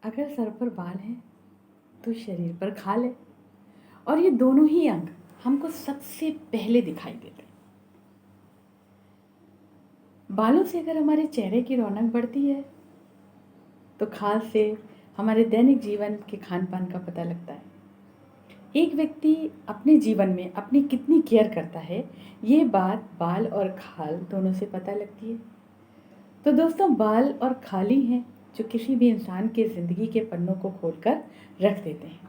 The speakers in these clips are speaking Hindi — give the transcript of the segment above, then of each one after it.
अगर सर पर बाल हैं तो शरीर पर खाल है। और ये दोनों ही अंग हमको सबसे पहले दिखाई देते हैं। बालों से अगर हमारे चेहरे की रौनक बढ़ती है तो खाल से हमारे दैनिक जीवन के खान पान का पता लगता है। एक व्यक्ति अपने जीवन में अपनी कितनी केयर करता है, ये बात बाल और खाल दोनों से पता लगती है। तो दोस्तों, बाल और खाल ही हैं जो किसी भी इंसान के ज़िंदगी के पन्नों को खोलकर रख देते हैं।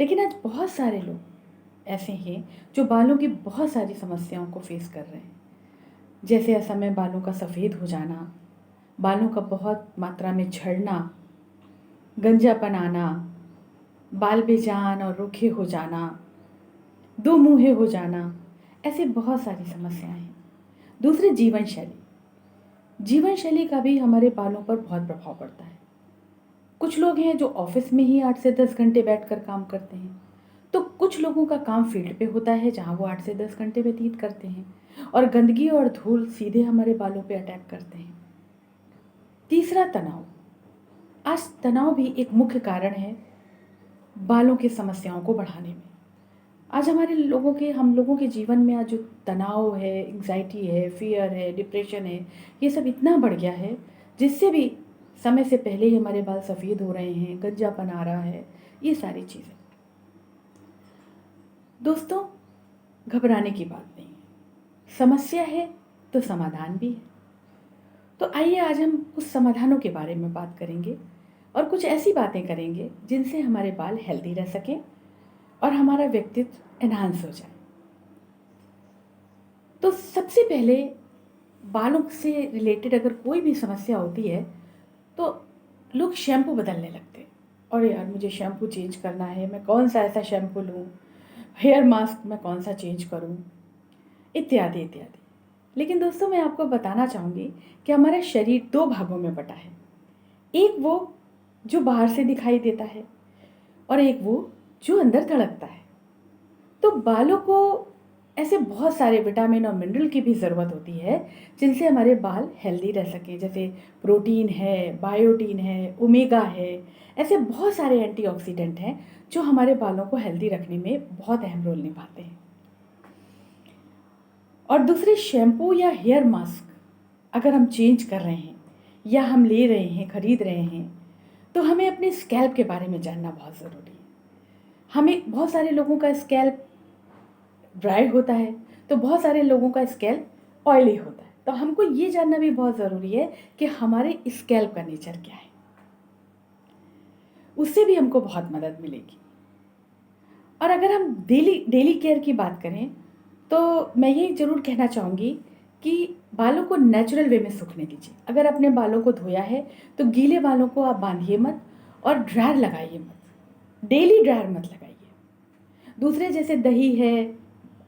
लेकिन आज बहुत सारे लोग ऐसे हैं जो बालों की बहुत सारी समस्याओं को फेस कर रहे हैं, जैसे असमय बालों का सफ़ेद हो जाना, बालों का बहुत मात्रा में झड़ना, गंजापन आना, बाल बेजान और रूखे हो जाना, दो मुँहे हो जाना। ऐसे बहुत सारी समस्याएं हैं। दूसरे, जीवन शैली का भी हमारे बालों पर बहुत प्रभाव पड़ता है। कुछ लोग हैं जो ऑफिस में ही 8 से 10 घंटे बैठकर काम करते हैं, तो कुछ लोगों का काम फील्ड पे होता है जहाँ वो 8 से 10 घंटे व्यतीत करते हैं, और गंदगी और धूल सीधे हमारे बालों पे अटैक करते हैं। तीसरा, तनाव। आज तनाव भी एक मुख्य कारण है बालों की समस्याओं को बढ़ाने में। आज हम लोगों के जीवन में आज जो तनाव है, एंग्जाइटी है, फियर है, डिप्रेशन है, ये सब इतना बढ़ गया है जिससे भी समय से पहले ही हमारे बाल सफ़ेद हो रहे हैं, गंजापन आ रहा है, ये सारी चीज़ें। दोस्तों, घबराने की बात नहीं है। समस्या है तो समाधान भी है। तो आइए आज हम कुछ समाधानों के बारे में बात करेंगे और कुछ ऐसी बातें करेंगे जिनसे हमारे बाल हेल्दी रह सकें और हमारा व्यक्तित्व एनहांस हो जाए। तो सबसे पहले, बालों से रिलेटेड अगर कोई भी समस्या होती है तो लोग शैम्पू बदलने लगते हैं। और यार, मुझे शैम्पू चेंज करना है, मैं कौन सा ऐसा शैम्पू लूँ, हेयर मास्क मैं कौन सा चेंज करूँ, इत्यादि इत्यादि। लेकिन दोस्तों, मैं आपको बताना चाहूँगी कि हमारा शरीर 2 भागों में बटा है। एक वो जो बाहर से दिखाई देता है और एक वो जो अंदर धड़कता है। तो बालों को ऐसे बहुत सारे विटामिन और मिनरल की भी ज़रूरत होती है जिनसे हमारे बाल हेल्दी रह सकें, जैसे प्रोटीन है, बायोटीन है, ओमेगा है। ऐसे बहुत सारे एंटीऑक्सीडेंट हैं जो हमारे बालों को हेल्दी रखने में बहुत अहम रोल निभाते हैं। और दूसरे, शैम्पू या हेयर मास्क अगर हम चेंज कर रहे हैं या हम ले रहे हैं, खरीद रहे हैं, तो हमें अपने स्कैल्प के बारे में जानना बहुत ज़रूरी है। हमें बहुत सारे लोगों का स्कैल्प ड्राई होता है, तो बहुत सारे लोगों का स्कैल्प ऑयली होता है। तो हमको ये जानना भी बहुत ज़रूरी है कि हमारे स्कैल्प का नेचर क्या है, उससे भी हमको बहुत मदद मिलेगी। और अगर हम डेली केयर की बात करें तो मैं ये ज़रूर कहना चाहूँगी कि बालों को नेचुरल वे में सूखने दीजिए। अगर अपने बालों को धोया है तो गीले बालों को आप बांधिए मत और ड्रायर लगाइए मत, डेली ड्रायर मत लगाइए। दूसरे, जैसे दही है,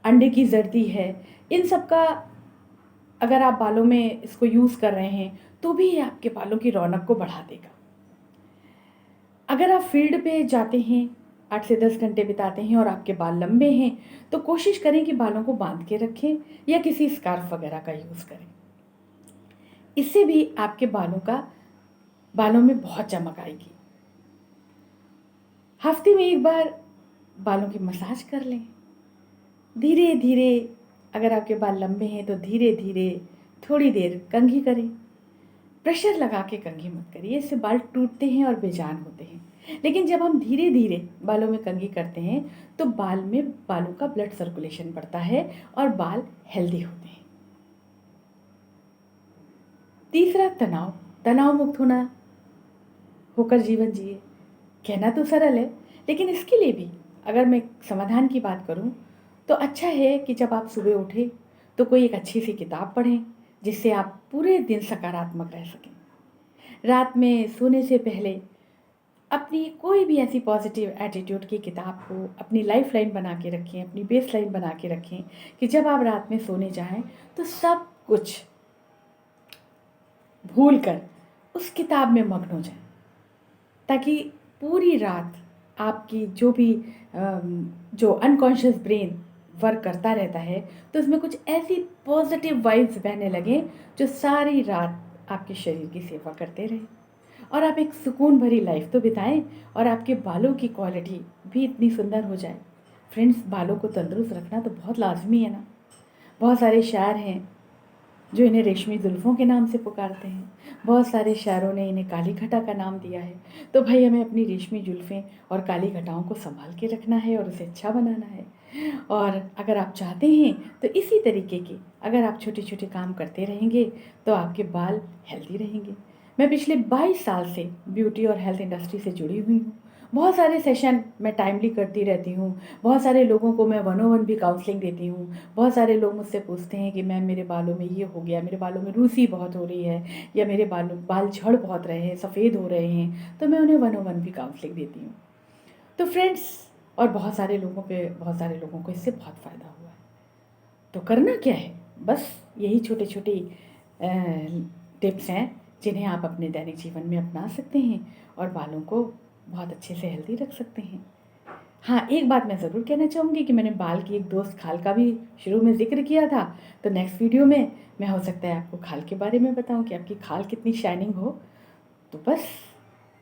अंडे की जर्दी है, इन सब का अगर आप बालों में इसको यूज़ कर रहे हैं तो भी ये आपके बालों की रौनक को बढ़ा देगा। अगर आप फील्ड पे जाते हैं, 8 से 10 घंटे बिताते हैं और आपके बाल लंबे हैं, तो कोशिश करें कि बालों को बांध के रखें या किसी स्कार्फ वगैरह का यूज़ करें। इससे भी आपके बालों में बहुत चमक आएगी। हफ्ते में एक बार बालों की मसाज कर लें धीरे धीरे। अगर आपके बाल लंबे हैं तो धीरे धीरे थोड़ी देर कंघी करें। प्रेशर लगा के कंघी मत करिए, इससे बाल टूटते हैं और बेजान होते हैं। लेकिन जब हम धीरे धीरे बालों में कंघी करते हैं तो बालों का ब्लड सर्कुलेशन बढ़ता है और बाल हेल्दी होते हैं। तीसरा, तनाव मुक्त होकर जीवन जिए। कहना तो सरल है, लेकिन इसके लिए भी अगर मैं समाधान की बात करूं तो अच्छा है कि जब आप सुबह उठें तो कोई एक अच्छी सी किताब पढ़ें जिससे आप पूरे दिन सकारात्मक रह सकें। रात में सोने से पहले अपनी कोई भी ऐसी पॉजिटिव एटीट्यूड की किताब को अपनी लाइफ लाइन बना के रखें, अपनी बेस लाइन बना के रखें कि जब आप रात में सोने जाएं तो सब कुछ भूल कर उस किताब में मग्न हो जाएं, ताकि पूरी रात आपकी जो अनकॉन्शियस ब्रेन वर्क करता रहता है तो उसमें कुछ ऐसी पॉजिटिव वाइब्स बहने लगें जो सारी रात आपके शरीर की सेवा करते रहें और आप एक सुकून भरी लाइफ तो बिताएं और आपके बालों की क्वालिटी भी इतनी सुंदर हो जाए। फ्रेंड्स, बालों को तंदुरुस्त रखना तो बहुत लाजमी है ना। बहुत सारे शायर हैं जो इन्हें रेशमी जुल्फ़ों के नाम से पुकारते हैं। बहुत सारे शायरों ने इन्हें काली घटा का नाम दिया है। तो भाई हमें अपनी रेशमी जुल्फ़ें और काली घटाओं को संभाल के रखना है और उसे अच्छा बनाना है। और अगर आप चाहते हैं तो इसी तरीके के अगर आप छोटे-छोटे काम करते रहेंगे तो आपके बाल हेल्दी रहेंगे। मैं पिछले 22 साल से ब्यूटी और हेल्थ इंडस्ट्री से जुड़ी हुई हूँ। बहुत सारे सेशन मैं टाइमली करती रहती हूँ। बहुत सारे लोगों को मैं वन ऑन वन भी काउंसलिंग देती हूँ। बहुत सारे लोग मुझसे पूछते हैं कि मैम मेरे बालों में ये हो गया, मेरे बालों में रूसी बहुत हो रही है या मेरे बाल झड़ बहुत रहे हैं, सफ़ेद हो रहे हैं, तो मैं उन्हें वन ऑन वन भी काउंसलिंग देती हूँ। तो फ्रेंड्स, और बहुत सारे लोगों को इससे बहुत फ़ायदा हुआ है। तो करना क्या है, बस यही छोटे छोटे टिप्स हैं जिन्हें आप अपने दैनिक जीवन में अपना सकते हैं और बालों को बहुत अच्छे से हेल्दी रख सकते हैं। हाँ, एक बात मैं ज़रूर कहना चाहूँगी कि मैंने बाल की एक दोस्त खाल का भी शुरू में ज़िक्र किया था, तो नेक्स्ट वीडियो में मैं हो सकता है आपको खाल के बारे में बताऊँ कि आपकी खाल कितनी शाइनिंग हो। तो बस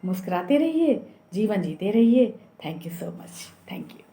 मुस्कुराते रहिए, जीवन जीते रहिए। Thank you so much. Thank you.